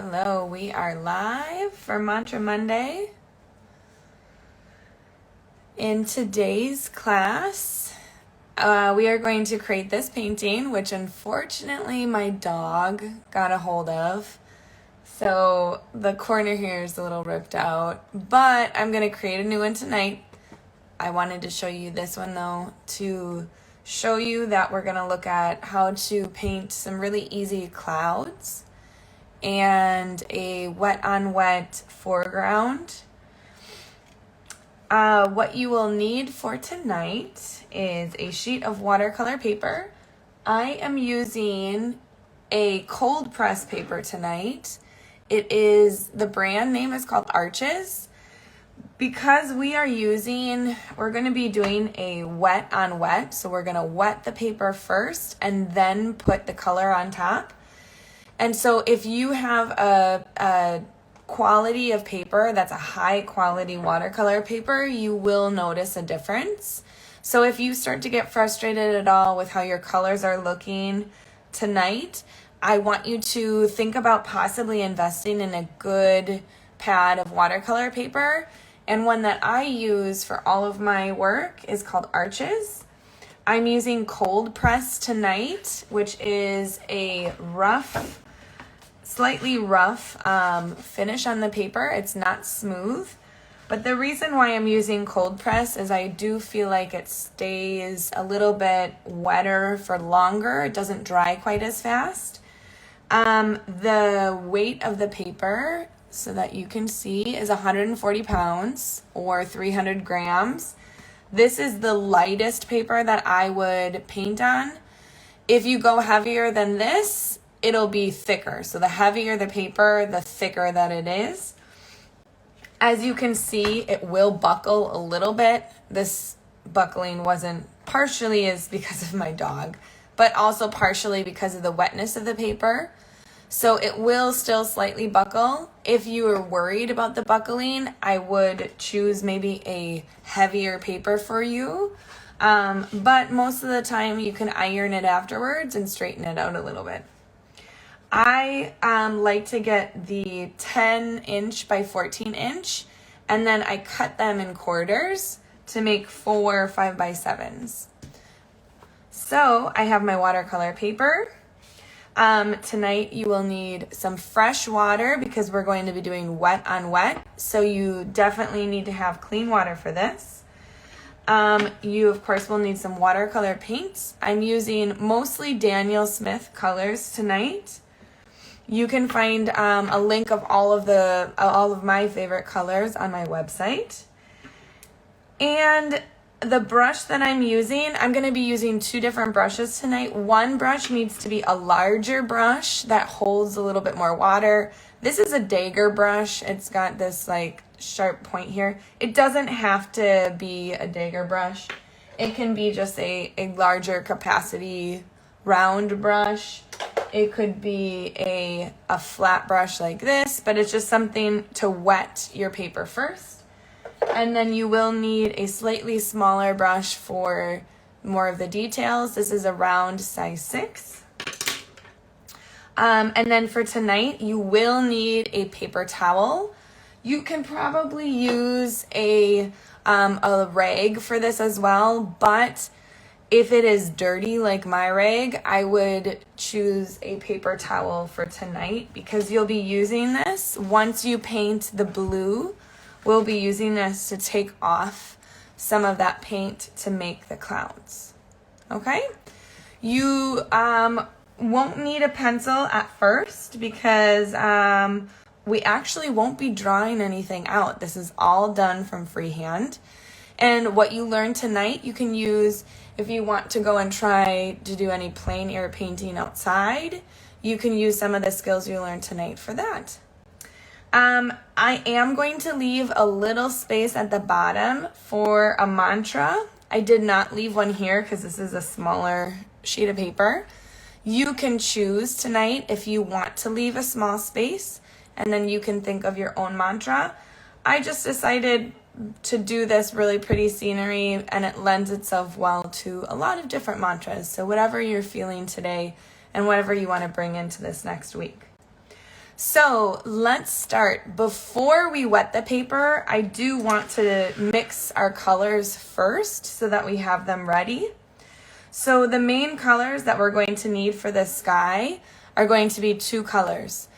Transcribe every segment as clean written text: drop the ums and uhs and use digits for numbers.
Hello, we are live for Mantra Monday. In today's class, we are going to create this painting, which unfortunately my dog got a hold of. So the corner here is a little ripped out, but I'm going to create a new one tonight. I wanted to show you this one though, to show you that we're going to look at how to paint some really easy clouds and a wet on wet foreground. What you will need for tonight is a sheet of watercolor paper. I am using a cold press paper tonight. The brand name is called Arches. Because we're going to be doing a wet on wet, so we're going to wet the paper first and then put the color on top. And so if you have a quality of paper that's a high quality watercolor paper, you will notice a difference. So if you start to get frustrated at all with how your colors are looking tonight, I want you to think about possibly investing in a good pad of watercolor paper. And one that I use for all of my work is called Arches. I'm using cold press tonight, which is a slightly rough finish on the paper. It's not smooth. But the reason why I'm using cold press is I do feel like it stays a little bit wetter for longer. It doesn't dry quite as fast. The weight of the paper, so that you can see, is 140 pounds or 300 grams. This is the lightest paper that I would paint on. If you go heavier than this, it'll be thicker. So the heavier the paper, the thicker that it is. As you can see, it will buckle a little bit. This buckling partially is because of my dog, but also partially because of the wetness of the paper. So it will still slightly buckle. If you are worried about the buckling, I would choose maybe a heavier paper for you. But most of the time you can iron it afterwards and straighten it out a little bit. I like to get the 10-inch by 14-inch, and then I cut them in quarters to make 4 5x7s. So I have my watercolor paper. Tonight you will need some fresh water because we're going to be doing wet on wet. So you definitely need to have clean water for this. You of course will need some watercolor paints. I'm using mostly Daniel Smith colors tonight. You can find a link of all of my favorite colors on my website. And the brush that I'm going to be using 2 different brushes tonight. One brush needs to be a larger brush that holds a little bit more water. This is a dagger brush. It's got this like sharp point here. It doesn't have to be a dagger brush. It can be just a larger capacity round brush. It could be a flat brush like this, but it's just something to wet your paper first. And then you will need a slightly smaller brush for more of the details. This is a round size 6. And then for tonight, you will need a paper towel. You can probably use a rag for this as well, but if it is dirty like my rag, I would choose a paper towel for tonight because you'll be using this. Once you paint the blue, we'll be using this to take off some of that paint to make the clouds. Okay? You won't need a pencil at first because we actually won't be drawing anything out. This is all done from freehand. And what you learn tonight, you can use if you want to go and try to do any plein air painting outside. You can use some of the skills you learned tonight for that. I am going to leave a little space at the bottom for a mantra. I did not leave one here because this is a smaller sheet of paper. You can choose tonight if you want to leave a small space, and then you can think of your own mantra. I just decided to do this really pretty scenery, and it lends itself well to a lot of different mantras. So whatever you're feeling today and whatever you want to bring into this next week. So let's start. Before we wet the paper, I do want to mix our colors first so that we have them ready. So the main colors that we're going to need for the sky are going to be two colors.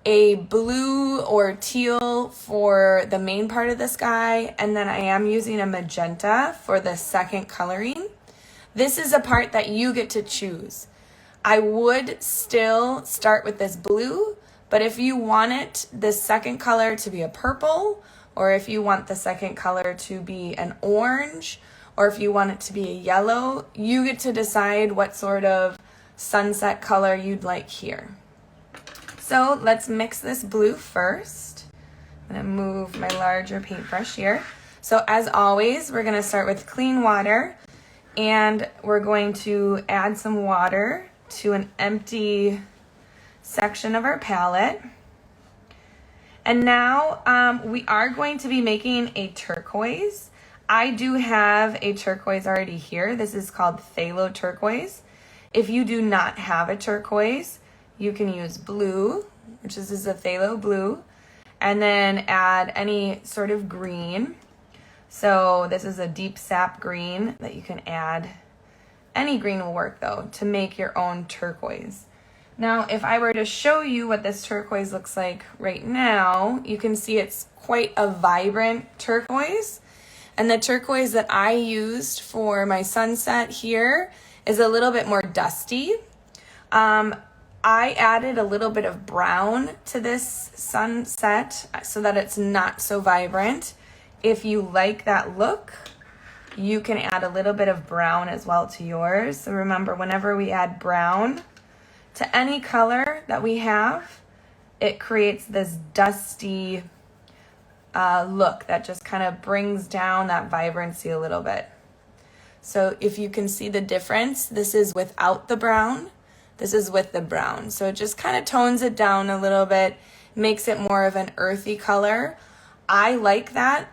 A blue or teal for the main part of the sky, and then I am using a magenta for the second coloring. This is a part that you get to choose. I would still start with this blue, but if you want it, this second color to be a purple, or if you want the second color to be an orange, or if you want it to be a yellow, you get to decide what sort of sunset color you'd like here. So let's mix this blue first. I'm gonna move my larger paintbrush here. So as always, we're gonna start with clean water, and we're going to add some water to an empty section of our palette. And now we are going to be making a turquoise. I do have a turquoise already here. This is called phthalo turquoise. If you do not have a turquoise, you can use blue, which is a phthalo blue, and then add any sort of green. So this is a deep sap green that you can add. Any green will work though, to make your own turquoise. Now, if I were to show you what this turquoise looks like right now, you can see it's quite a vibrant turquoise. And the turquoise that I used for my sunset here is a little bit more dusty. I added a little bit of brown to this sunset so that it's not so vibrant. If you like that look, you can add a little bit of brown as well to yours. So remember, whenever we add brown to any color that we have, it creates this dusty look that just kind of brings down that vibrancy a little bit. So if you can see the difference, this is without the brown, this is with the brown. So it just kind of tones it down a little bit, makes it more of an earthy color. I like that.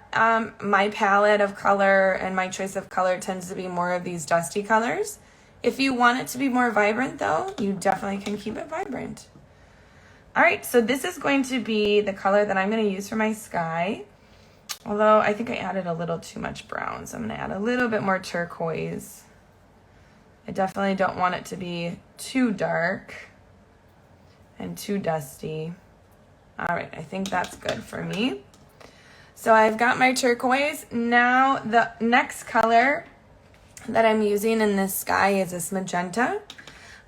My palette of color and my choice of color tends to be more of these dusty colors. If you want it to be more vibrant though, you definitely can keep it vibrant. All right, so this is going to be the color that I'm going to use for my sky. Although I think I added a little too much brown, so I'm going to add a little bit more turquoise. I definitely don't want it to be too dark and too dusty. All right, I think that's good for me. So I've got my turquoise. Now the next color that I'm using in this sky is this magenta.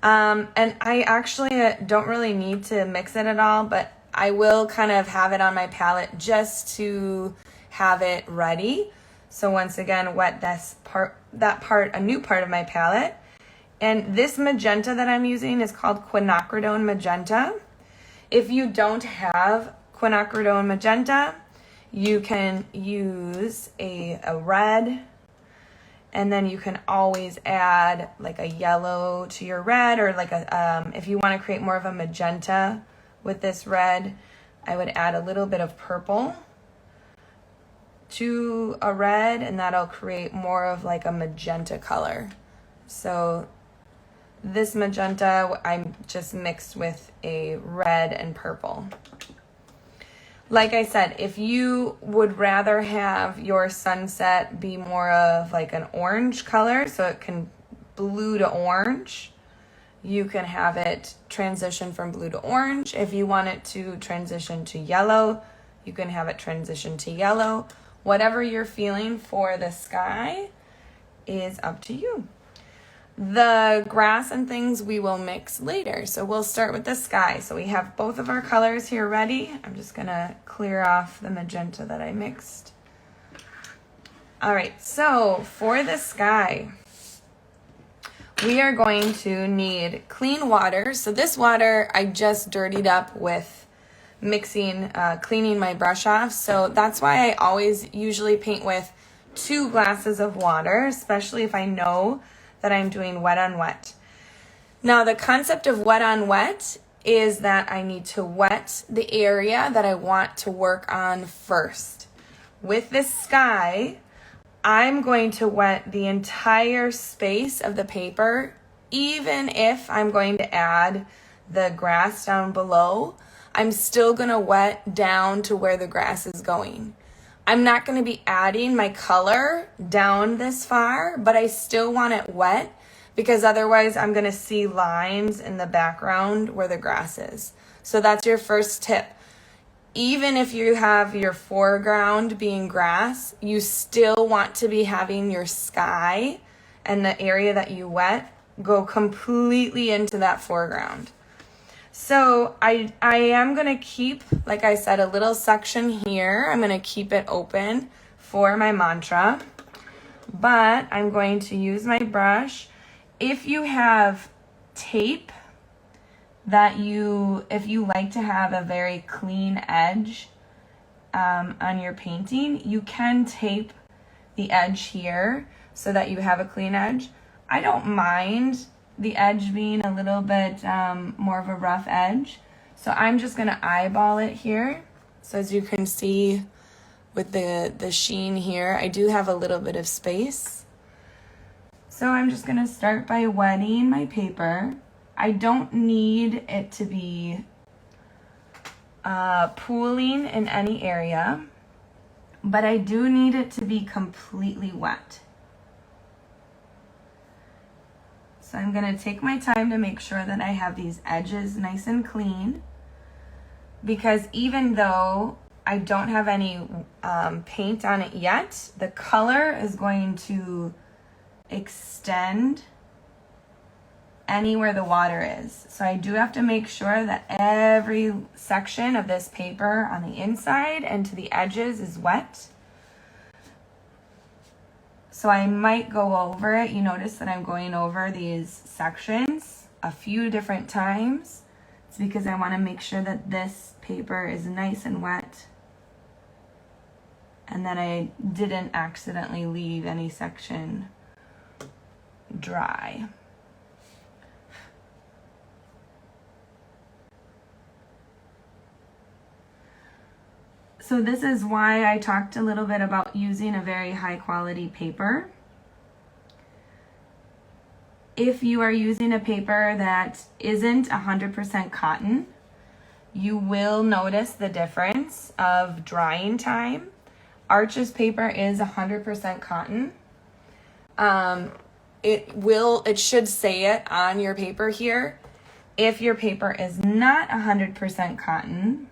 And I actually don't really need to mix it at all, but I will kind of have it on my palette just to have it ready. So once again, wet a new part of my palette. And this magenta that I'm using is called quinacridone magenta. If you don't have quinacridone magenta, you can use a red, and then you can always add like a yellow to your red, or like if you want to create more of a magenta with this red, I would add a little bit of purple to a red, and that'll create more of like a magenta color. So this magenta I just mixed with a red and purple. Like I said, if you would rather have your sunset be more of like an orange color, so it can blue to orange, you can have it transition from blue to orange. If you want it to transition to yellow, you can have it transition to yellow. Whatever you're feeling for the sky is up to you. The grass and things we will mix later. So we'll start with the sky. So we have both of our colors here ready. I'm just gonna clear off the magenta that I mixed. All right, so for the sky, we are going to need clean water. So this water I just dirtied up with mixing, cleaning my brush off. So that's why I always usually paint with 2 glasses of water, especially if I know that I'm doing wet on wet. Now the concept of wet on wet is that I need to wet the area that I want to work on first. With this sky, I'm going to wet the entire space of the paper, even if I'm going to add the grass down below. I'm still gonna wet down to where the grass is going. I'm not gonna be adding my color down this far, but I still want it wet because otherwise I'm gonna see lines in the background where the grass is. So that's your first tip. Even if you have your foreground being grass, you still want to be having your sky and the area that you wet go completely into that foreground. So I am going to keep, like I said, a little section here. I'm going to keep it open for my mantra, but I'm going to use my brush. If you have tape if you like to have a very clean edge on your painting, you can tape the edge here so that you have a clean edge. I don't mind the edge being a little bit more of a rough edge, so I'm just going to eyeball it here. So as you can see with the sheen here, I do have a little bit of space. So I'm just going to start by wetting my paper. I don't need it to be pooling in any area, but I do need it to be completely wet. So I'm going to take my time to make sure that I have these edges nice and clean, because even though I don't have any paint on it yet, the color is going to extend anywhere the water is. So I do have to make sure that every section of this paper on the inside and to the edges is wet. So I might go over it. You notice that I'm going over these sections a few different times. It's because I want to make sure that this paper is nice and wet and that I didn't accidentally leave any section dry. So this is why I talked a little bit about using a very high quality paper. If you are using a paper that isn't 100% cotton, you will notice the difference of drying time. Arch's paper is 100% cotton. It should say it on your paper here. If your paper is not 100% cotton,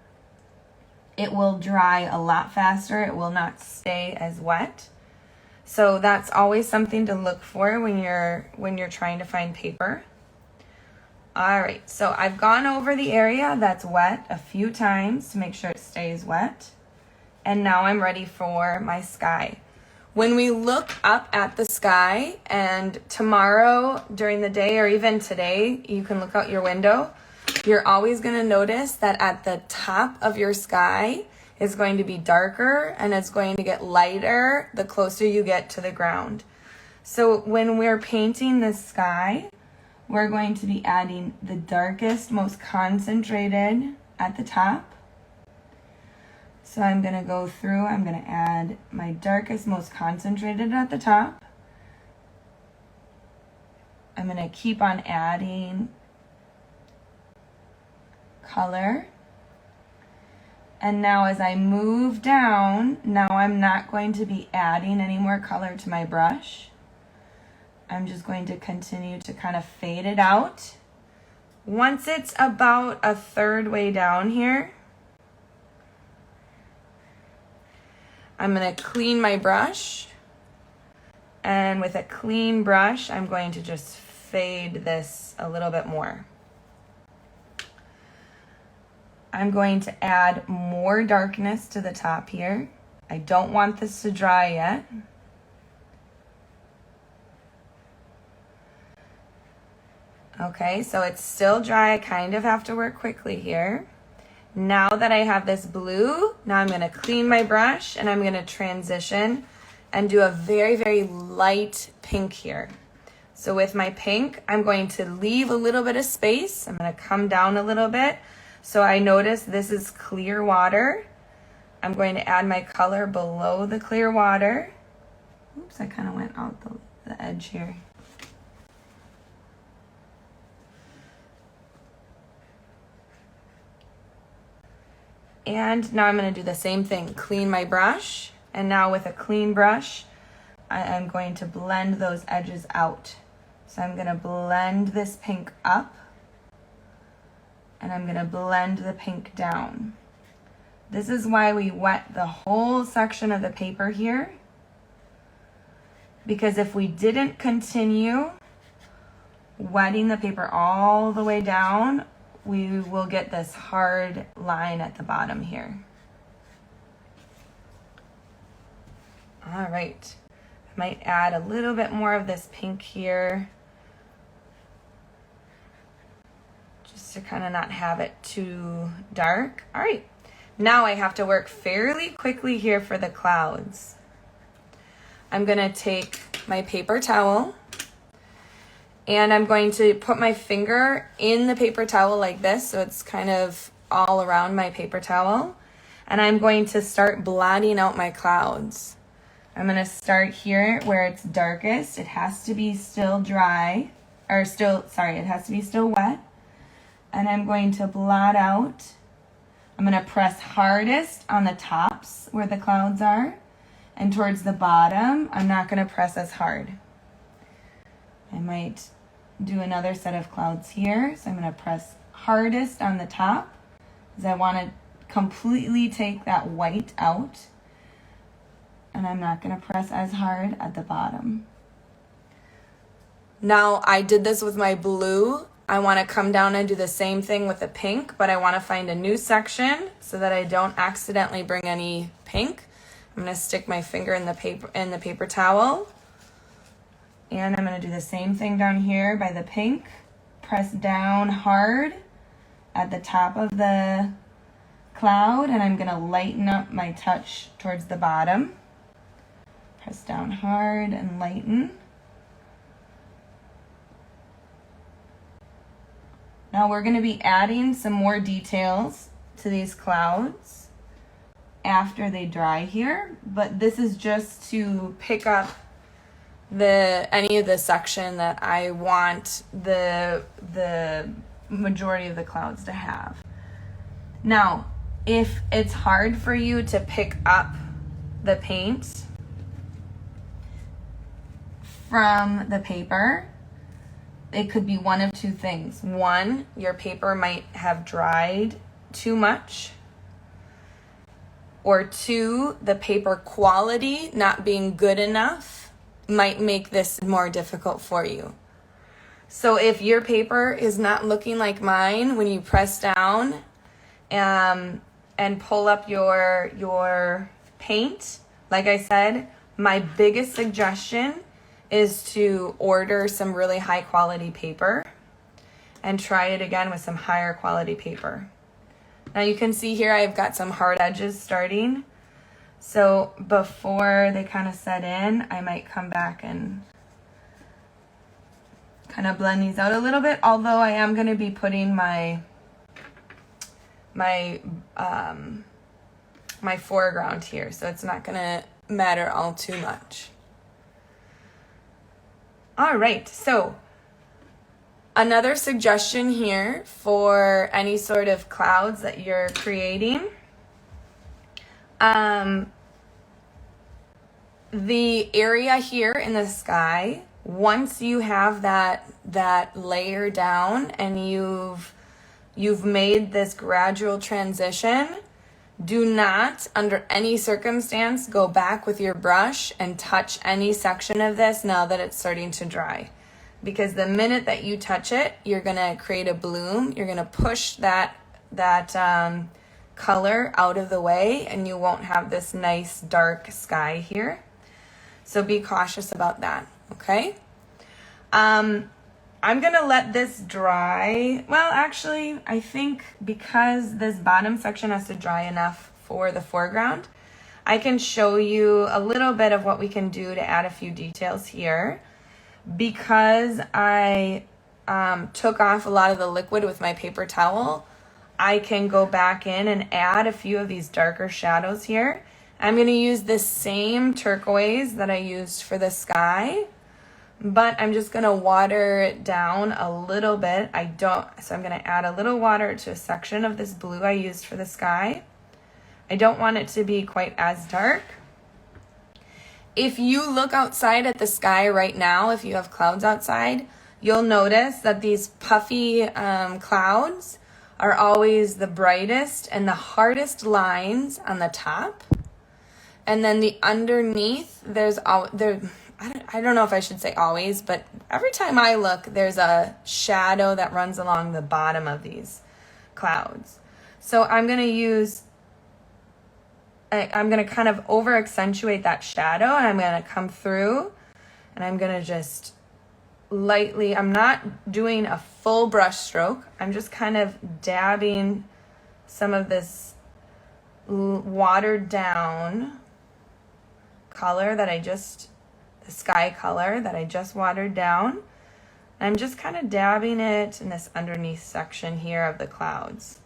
it will dry a lot faster. It will not stay as wet. So that's always something to look for when you're trying to find paper. All right, so I've gone over the area that's wet a few times to make sure it stays wet. And now I'm ready for my sky. When we look up at the sky, and tomorrow during the day or even today, you can look out your window, you're always going to notice that at the top of your sky is going to be darker and it's going to get lighter the closer you get to the ground. So when we're painting the sky, we're going to be adding the darkest, most concentrated at the top. So I'm going to go through, I'm going to add my darkest, most concentrated at the top. I'm going to keep on adding color. And now as I move down, now I'm not going to be adding any more color to my brush. I'm just going to continue to kind of fade it out. Once it's about a third way down here, I'm going to clean my brush. And with a clean brush, I'm going to just fade this a little bit more. I'm going to add more darkness to the top here. I don't want this to dry yet. Okay, so it's still dry. I kind of have to work quickly here. Now that I have this blue, now I'm going to clean my brush and I'm going to transition and do a very, very light pink here. So with my pink, I'm going to leave a little bit of space. I'm going to come down a little bit. So I notice this is clear water. I'm going to add my color below the clear water. Oops, I kind of went out the edge here. And now I'm going to do the same thing, clean my brush. And now with a clean brush, I am going to blend those edges out. So I'm going to blend this pink up, and I'm going to blend the pink down. This is why we wet the whole section of the paper here, because if we didn't continue wetting the paper all the way down, we will get this hard line at the bottom here. All right, I might add a little bit more of this pink here, just to kind of not have it too dark. All right, now I have to work fairly quickly here for the clouds. I'm gonna take my paper towel, and I'm going to put my finger in the paper towel like this, so it's kind of all around my paper towel. And I'm going to start blotting out my clouds. I'm gonna start here where it's darkest. It has to be still dry, or still, sorry, it has to be still wet. And I'm going to blot out. I'm gonna press hardest on the tops where the clouds are, and towards the bottom, I'm not gonna press as hard. I might do another set of clouds here. So I'm gonna press hardest on the top, because I wanna completely take that white out. And I'm not gonna press as hard at the bottom. Now I did this with my blue. I wanna come down and do the same thing with the pink, but I wanna find a new section so that I don't accidentally bring any pink. I'm gonna stick my finger in the paper towel. And I'm gonna do the same thing down here by the pink. Press down hard at the top of the cloud, and I'm gonna lighten up my touch towards the bottom. Press down hard and lighten. Now we're gonna be adding some more details to these clouds after they dry here, but this is just to pick up any of the section that I want the majority of the clouds to have. Now, if it's hard for you to pick up the paint from the paper, it could be one of two things. One, your paper might have dried too much, or two, the paper quality not being good enough might make this more difficult for you. So if your paper is not looking like mine when you press down and pull up your paint, like I said, my biggest suggestion is to order some really high quality paper and try it again with some higher quality paper. Now you can see here I've got some hard edges starting. So before they kind of set in, I might come back and kind of blend these out a little bit, although I am going to be putting my foreground here, so it's not going to matter all too much. All right, so another suggestion here for any sort of clouds that you're creating, the area here in the sky, once you have that layer down and you've made this gradual transition, do not under any circumstance go back with your brush and touch any section of this now that it's starting to dry. Because the minute that you touch it, you're gonna create a bloom, you're gonna push that color out of the way, and you won't have this nice dark sky here. So be cautious about that, okay? I'm gonna let this dry. Well, actually, I think because this bottom section has to dry enough for the foreground, I can show you a little bit of what we can do to add a few details here. Because I took off a lot of the liquid with my paper towel, I can go back in and add a few of these darker shadows here. I'm going to use this same turquoise that I used for the sky, but I'm just going to water it down a little bit. So I'm going to add a little water to a section of this blue I used for the sky. I don't want it to be quite as dark. If you look outside at the sky right now, if you have clouds outside, you'll notice that these puffy clouds are always the brightest and the hardest lines on the top. And then the underneath, I don't know if I should say always, but every time I look, there's a shadow that runs along the bottom of these clouds. So I'm going to kind of over accentuate that shadow, and I'm going to come through and I'm going to just lightly, I'm not doing a full brush stroke. I'm just kind of dabbing some of this watered down color the sky color that I just watered down. I'm just kind of dabbing it in this underneath section here of the clouds.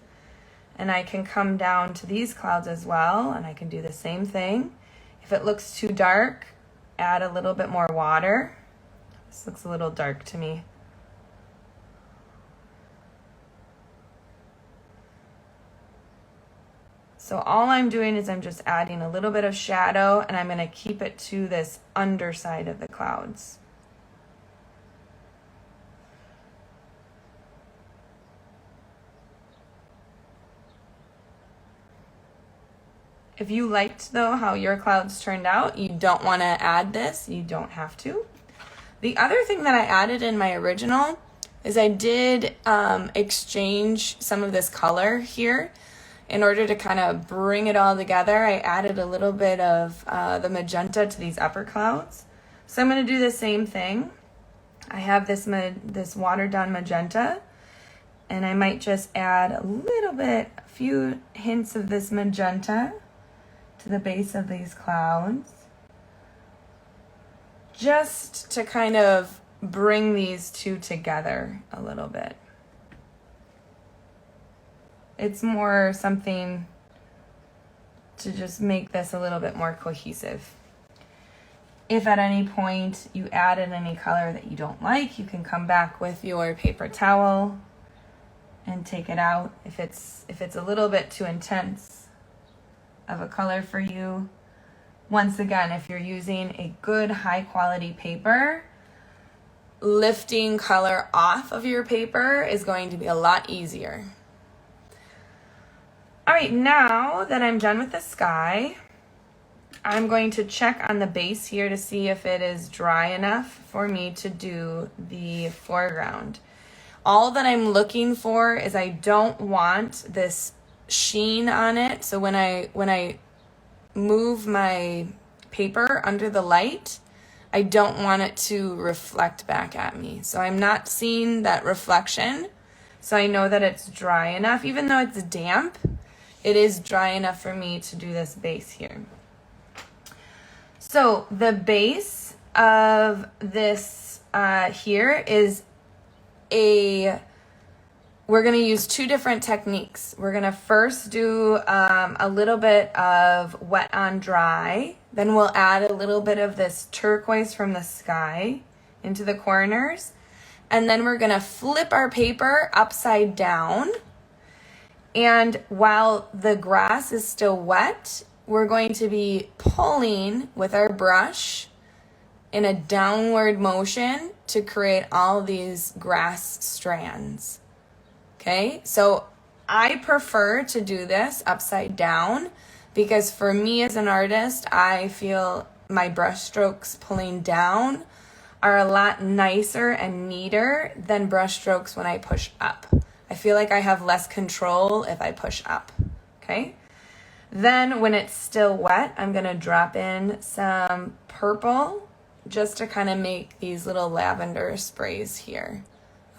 And I can come down to these clouds as well, and I can do the same thing. If it looks too dark, add a little bit more water. This looks a little dark to me. So all I'm doing is I'm just adding a little bit of shadow, and I'm going to keep it to this underside of the clouds. If you liked, though, how your clouds turned out, you don't want to add this. You don't have to. The other thing that I added in my original is I did exchange some of this color here. In order to kind of bring it all together, I added a little bit of the magenta to these upper clouds. So I'm going to do the same thing. I have this watered down magenta, and I might just add a few hints of this magenta to the base of these clouds, just to kind of bring these two together a little bit. It's more something to just make this a little bit more cohesive. If at any point you added any color that you don't like, you can come back with your paper towel and take it out. If it's a little bit too intense of a color for you, once again, if you're using a good high quality paper, lifting color off of your paper is going to be a lot easier. All right, now that I'm done with the sky, I'm going to check on the base here to see if it is dry enough for me to do the foreground. All that I'm looking for is I don't want this sheen on it. So when I move my paper under the light, I don't want it to reflect back at me. So I'm not seeing that reflection. So I know that it's dry enough. Even though it's damp, it is dry enough for me to do this base here. So the base of this here is we're going to use two different techniques. We're going to first do a little bit of wet on dry. Then we'll add a little bit of this turquoise from the sky into the corners. And then we're going to flip our paper upside down. And while the grass is still wet, we're going to be pulling with our brush in a downward motion to create all these grass strands. Okay, so I prefer to do this upside down because for me as an artist, I feel my brush strokes pulling down are a lot nicer and neater than brush strokes when I push up. I feel like I have less control if I push up, okay? Then when it's still wet, I'm gonna drop in some purple just to kind of make these little lavender sprays here.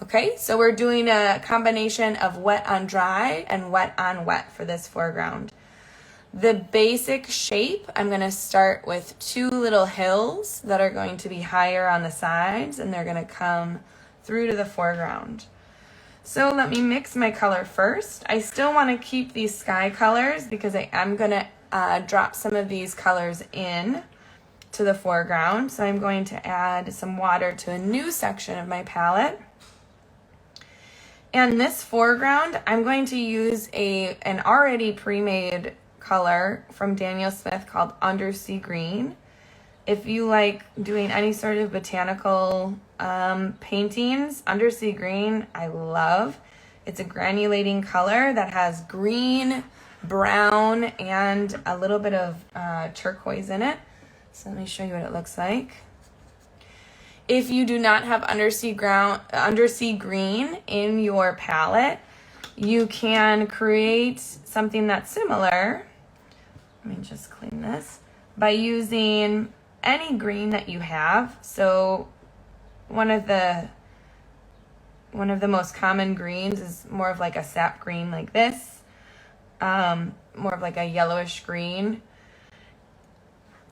Okay, so we're doing a combination of wet on dry and wet on wet for this foreground. The basic shape, I'm going to start with two little hills that are going to be higher on the sides, and they're going to come through to the foreground. So let me mix my color first. I still want to keep these sky colors because I am going to drop some of these colors in to the foreground. So I'm going to add some water to a new section of my palette. And this foreground, I'm going to use an already pre-made color from Daniel Smith called Undersea Green. If you like doing any sort of botanical paintings, Undersea Green I love. It's a granulating color that has green, brown, and a little bit of turquoise in it. So let me show you what it looks like. If you do not have Undersea Green in your palette, you can create something that's similar. Let me just clean this. By using any green that you have. So one of the most common greens is more of like a sap green like this. More of like a yellowish green.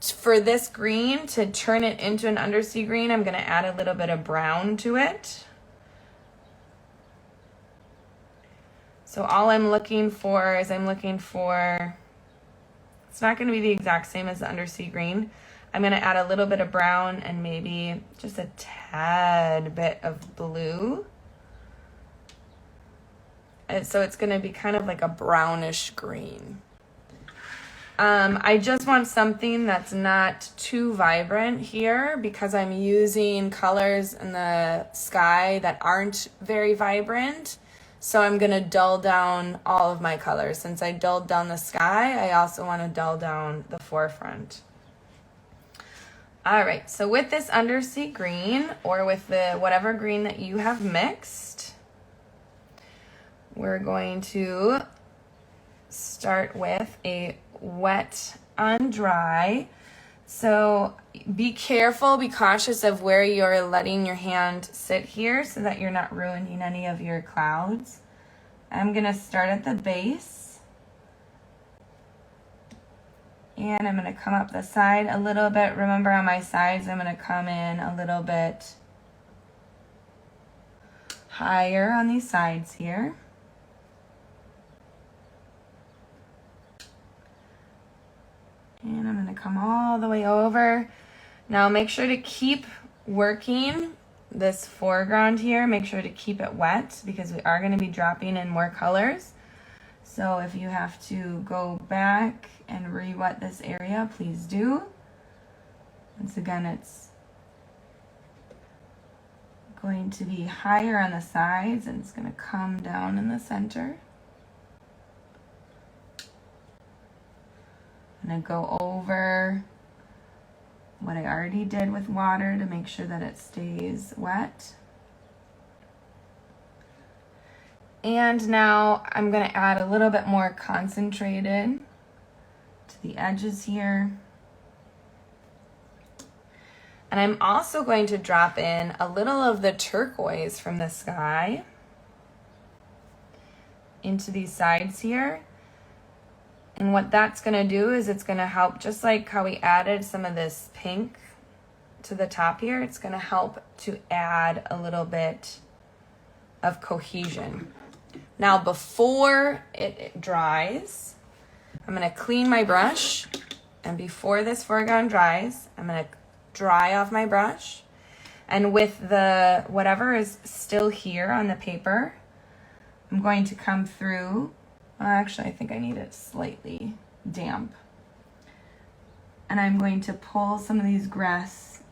For this green, to turn it into an undersea green, I'm going to add a little bit of brown to it. So all I'm looking for is it's not going to be the exact same as the undersea green. I'm going to add a little bit of brown and maybe just a tad bit of blue. And so it's going to be kind of like a brownish green. I just want something that's not too vibrant here because I'm using colors in the sky that aren't very vibrant. So I'm going to dull down all of my colors. Since I dulled down the sky, I also want to dull down the forefront. All right, so with this undersea green or with the whatever green that you have mixed, we're going to start with a wet on dry. So be careful, be cautious of where you're letting your hand sit here so that you're not ruining any of your clouds. I'm gonna start at the base and I'm gonna come up the side a little bit. Remember, on my sides, I'm gonna come in a little bit higher on these sides here. And I'm going to come all the way over. Now make sure to keep working this foreground here. Make sure to keep it wet because we are going to be dropping in more colors. So if you have to go back and re-wet this area, please do. Once again, it's going to be higher on the sides and it's going to come down in the center. I'm going to go over what I already did with water to make sure that it stays wet. And now I'm going to add a little bit more concentrated to the edges here. And I'm also going to drop in a little of the turquoise from the sky into these sides here. And what that's going to do is it's going to help, just like how we added some of this pink to the top here, it's going to help to add a little bit of cohesion. Now before it dries, I'm going to clean my brush, and before this foreground dries, I'm going to dry off my brush, and with the whatever is still here on the paper, I'm going to come through. Actually, I think I need it slightly damp. And I'm going to pull some of these grass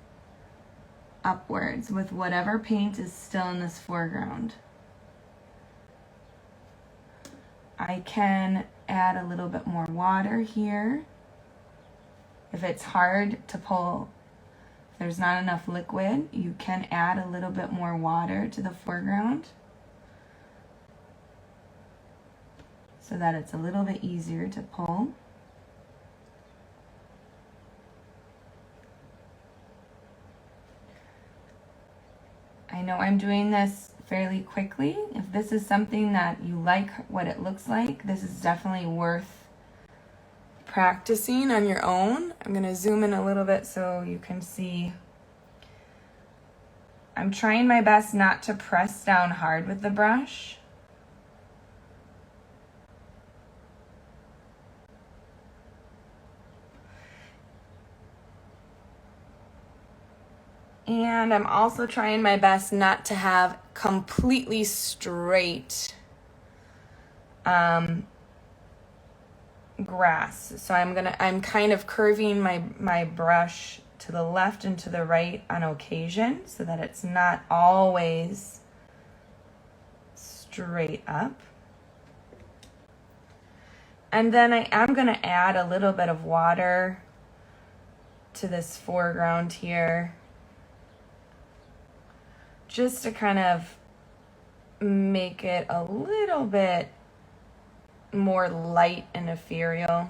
upwards with whatever paint is still in this foreground. I can add a little bit more water here. If it's hard to pull, if there's not enough liquid, you can add a little bit more water to the foreground, so that it's a little bit easier to pull. I know I'm doing this fairly quickly. If this is something that you like what it looks like, this is definitely worth practicing on your own. I'm going to zoom in a little bit so you can see. I'm trying my best not to press down hard with the brush. And I'm also trying my best not to have completely straight grass. So I'm kind of curving my brush to the left and to the right on occasion so that it's not always straight up. And then I am going to add a little bit of water to this foreground here, just to kind of make it a little bit more light and ethereal.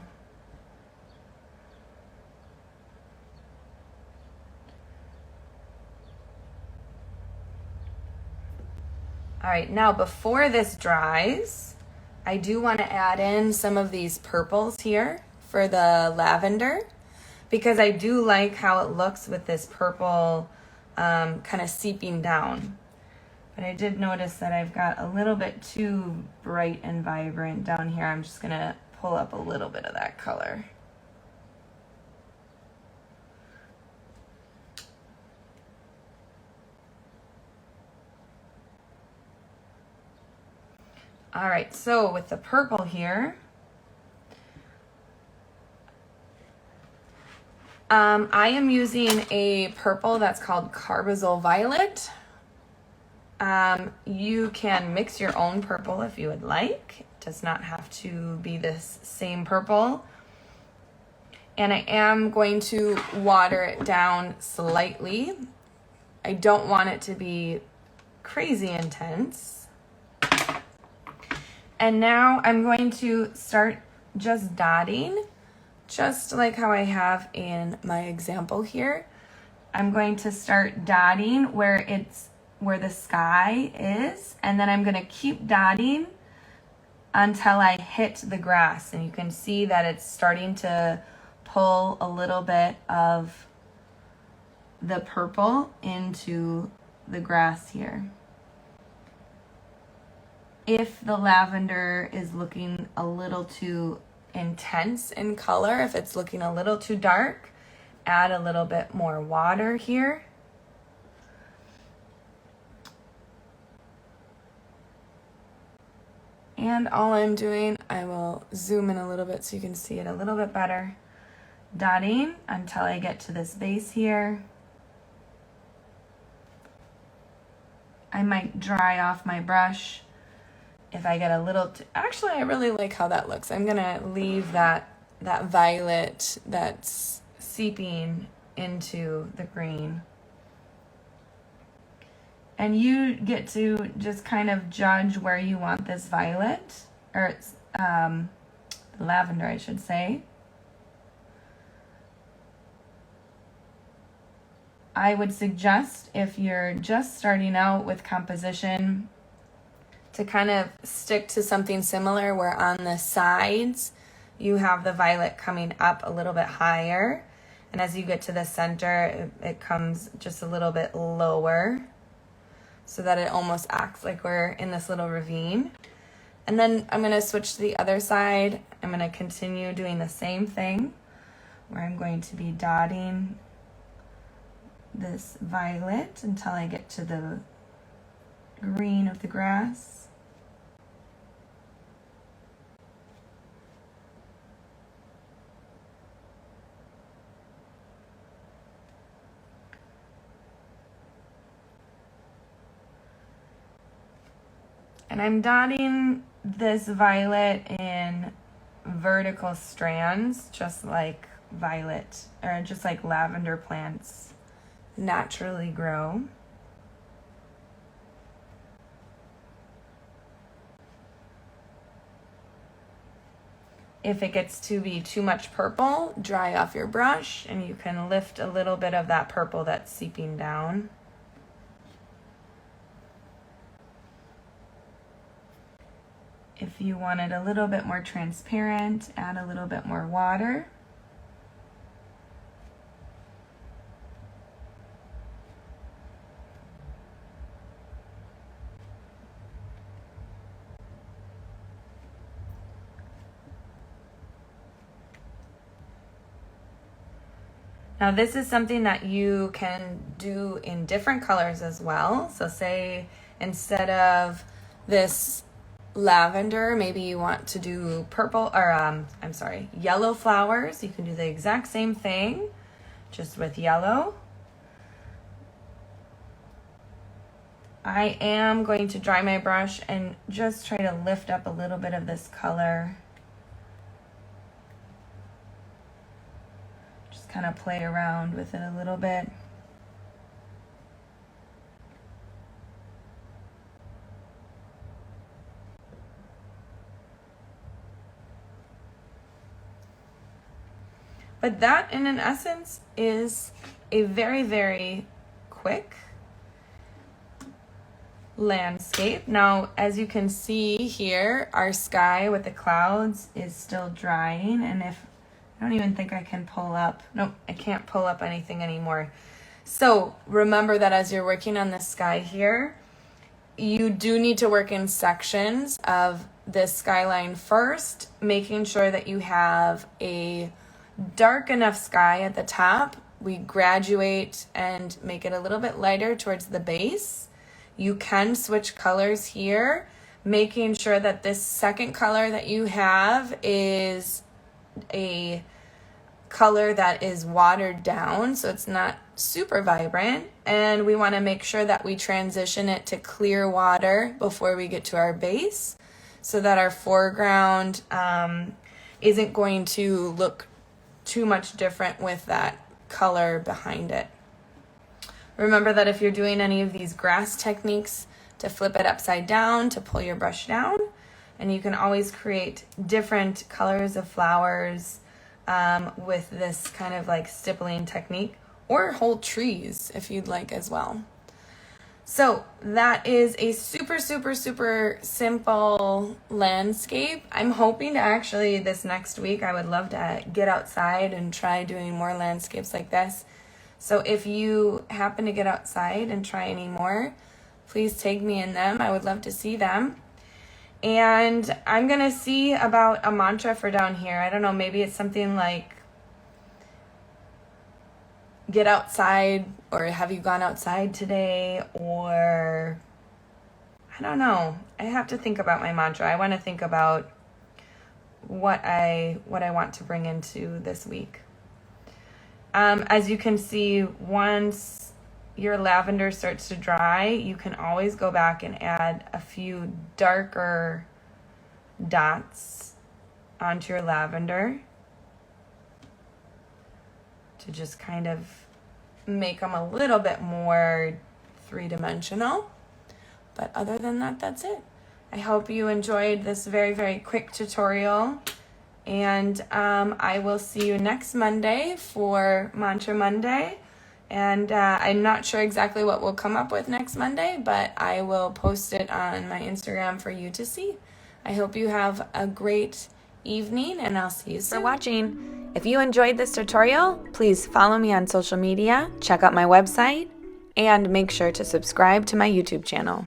All right, now before this dries, I do want to add in some of these purples here for the lavender, because I do like how it looks with this purple kind of seeping down. But I did notice that I've got a little bit too bright and vibrant down here. I'm just gonna pull up a little bit of that color. All right, so with the purple here, I am using a purple that's called Carbazole Violet. You can mix your own purple if you would like. It does not have to be this same purple. And I am going to water it down slightly. I don't want it to be crazy intense. And now I'm going to start just dotting, just like how I have in my example here. I'm going to start dotting where the sky is, and then I'm going to keep dotting until I hit the grass. And you can see that it's starting to pull a little bit of the purple into the grass here. If the lavender is looking a little too intense in color, if it's looking a little too dark, add a little bit more water here. And all I'm doing, I will zoom in a little bit so you can see it a little bit better. Dotting until I get to this base here. I might dry off my brush if I get a little actually, I really like how that looks. I'm gonna leave that violet that's seeping into the green. And you get to just kind of judge where you want this violet, or lavender, I should say. I would suggest, if you're just starting out with composition, to kind of stick to something similar where on the sides you have the violet coming up a little bit higher, and as you get to the center it comes just a little bit lower, so that it almost acts like we're in this little ravine. And then I'm going to switch to the other side. I'm going to continue doing the same thing, where I'm going to be dotting this violet until I get to the green of the grass. And I'm dotting this violet in vertical strands, just like lavender plants naturally grow. If it gets to be too much purple, dry off your brush and you can lift a little bit of that purple that's seeping down. If you want it a little bit more transparent, add a little bit more water. Now this is something that you can do in different colors as well. So say instead of this lavender, maybe you want to do purple, or yellow flowers, you can do the exact same thing, just with yellow. I am going to dry my brush and just try to lift up a little bit of this color. Just kind of play around with it a little bit. But that, in an essence, is a very, very quick landscape. Now, as you can see here, our sky with the clouds is still drying, and I don't even think I can pull up. Nope, I can't pull up anything anymore. So remember that as you're working on the sky here, you do need to work in sections of this skyline first, making sure that you have a dark enough sky at the top. We graduate and make it a little bit lighter towards the base. You can switch colors here, making sure that this second color that you have is a color that is watered down, so it's not super vibrant. And we want to make sure that we transition it to clear water before we get to our base, so that our foreground isn't going to look too much different with that color behind it. Remember that if you're doing any of these grass techniques, to flip it upside down, to pull your brush down, and you can always create different colors of flowers with this kind of like stippling technique, or whole trees if you'd like as well. So that is a super, super, super simple landscape. I'm hoping to actually, this next week, I would love to get outside and try doing more landscapes like this. So if you happen to get outside and try any more, please tag me in them. I would love to see them. And I'm going to see about a mantra for down here. I don't know, maybe it's something like, get outside, or have you gone outside today, or I don't know. I have to think about my mantra. I want to think about what I want to bring into this week. As you can see, once your lavender starts to dry, you can always go back and add a few darker dots onto your lavender to just kind of make them a little bit more three-dimensional. But other than that, that's it. I hope you enjoyed this very, very quick tutorial. And I will see you next Monday for Mantra Monday. And I'm not sure exactly what we'll come up with next Monday, but I will post it on my Instagram for you to see. I hope you have a great evening, and I'll see you soon. For watching. If you enjoyed this tutorial, please follow me on social media, check out my website, and make sure to subscribe to my YouTube channel.